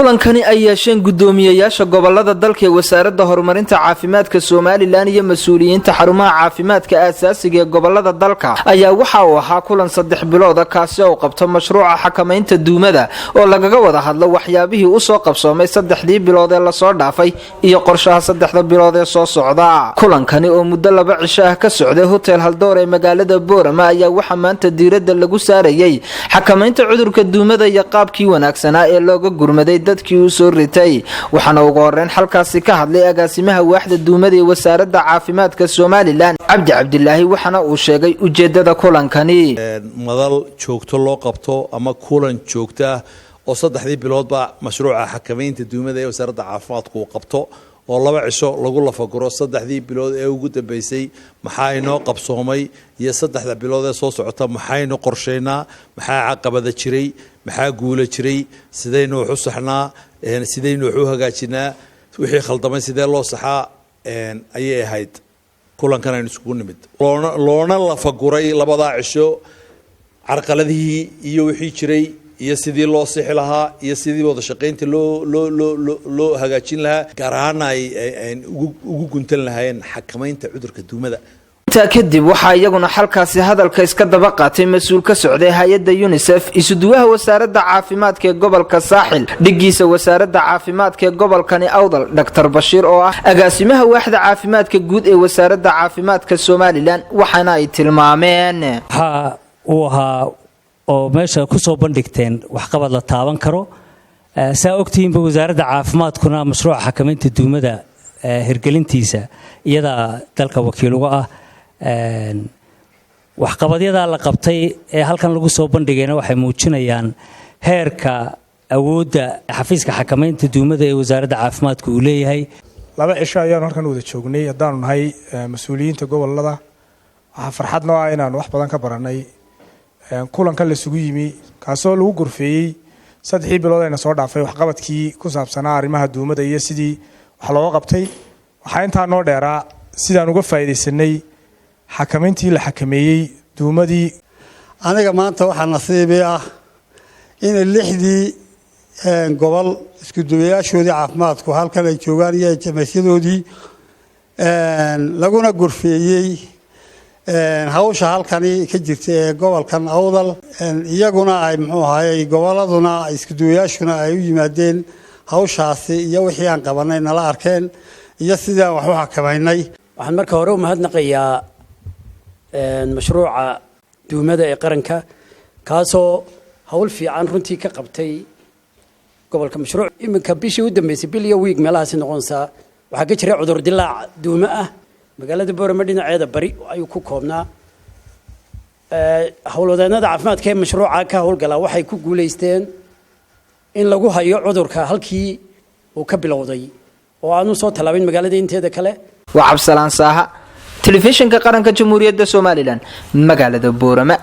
kulankani ay yeesheen gudoomiyayaasha gobolada dalka ee wasaaradda horumarinta caafimaadka Soomaaliland iyo mas'uuliyiinta xarumaha caafimaadka aasaasiga ee gobolada dalka ayaa waxa uu ahaa kulan 3 bilood kaasi oo qabto mashruuca xakamaynta duumada oo lagaga wada hadlo waxyaabihii uu soo qabsoomay 3 bilood ee la soo dhaafay iyo qorshaha 3 bilood ee soo socda. kulankani oo muddo 2 cisho ah ka socday hotel Haldoor ee magaalada Boorama ayaa waxa maanta diiradda lagu saarayay xakamaynta cudurka duumada iyo qaabkii wanaagsanaa ee looga gurmaday dadkii uu soo ritay. waxaana ugu horreyn halkaasi ka hadlay agaasimaha waaxda duumada ee wasaaradda caafimaadka Soomaaliland Cabdi Cabdilaahi waxaana uu sheegay ujeedada kulankani madal joogto loo qabto ama kulan joogta oo 3 biloodba mashruuca xakamaynta duumada ee wasaaradda caafimaadku uu qabto oo 2 cisho lagu lafaguro 3 bilood ee ugu dambeysay maxaa inoo qabsoomay iyo 3 bilood ee soo socota maxaynu qorsheynaa maxaa caqabada jiray maxaa guula jiray sidaynu wax u saxnaa sidaynu wax u hagaajinaa wixii khaldamay sidee loo saxaa ayay ahayd kulankan aynu isugu nimid loona lafaguray 2 cisho carqaladihii iyo wixii jiray iyo sidii loo sixi lahaa iyo sidii wada shaqeynta loo hagaajin lahaa gaar ahaan ay ugu guntan lahaayeen xakamaynta cudurka duumada. intaa kadib waxaa iyaguna halkaasi hadalka iska daba qaatay mas'uul ka socday hay'adda UNICEF isuduwaha wasaaradda caafimaadka ee gobolka Saaxil dhigiisa wasaaradda caafimaadka ee gobolkani Awdal Dr. Bashiir oo ah agaasimaha waaxda caafimaadka guud ee wasaaradda caafimaadka Soomaaliland waxaana ay tilmaameen oo meesha ku soo bandhigteen wax qabad la taaban karo saa ogtiinba wasaaradda caafimaadkuna mashruuca xakamaynta duumada hirgelintiisa iyada dalka wakiil uga ah wax qabadyada la qabtay ee halkan lagu soo bandhigayna waxay muujinayaan heerka awoodda xafiiska xakamaynta duumada ee wasaaradda caafimaadku uu leeyahay. 2 cisho ayaan halkan wada joognay hadaan nahay mas'uuliyiinta gobolada waxa farxad noo ah inaan wax badan ka baranay kulanka la isugu yimi kaasoo lagu gurfeeyay 3 bilood ayna soo dhaafay wax qabadkii ku saabsanaa arrimaha duumada iyo sidii wax looga qabtay waxa inta noo dheeraa sidaan uga faa'iideysanay xakamayntii la xakameeyay duumadii. aniga maanta waxa nasiib ah in 6 gobol isku duwayaashoodii caafimaadku halkan ay joogaan iyo jamaasyadoodii laguna gurfeeyay hawsha halkani ka jirta ee gobolkan Awdal iyaguna ay muxuu ahaayay goboladuna isku duwayaashuna ay u yimaadeen hawshaasi iyo wixii aan qabanay nala arkeen iyo sidaan wax u xakamaynay. waxaan marka hore u mahadnaqayaa mashruuca duumada ee qaranka kaasoo hawl fiican runtii ka qabtay gobolka. mashruuc iminka bishii u dambeysay bil iyo week meelahaas noqonaysa waxa ka jira cudur dilaac duuma ah magaalada Boorama dhinaceeda bari ayuu ku koobnaa. hawlwadeennada caafimaadka ee mashruuca ka howlgala waxay ku guuleysteen in lagu hayo cudurka halkii uu ka bilowday oo aanu soo talaabin magaalada inteeda kale. waa Cabsalaan Saaha telefishinka qaranka Jamhuuriyadda Soomaaliland magaalada Boorama.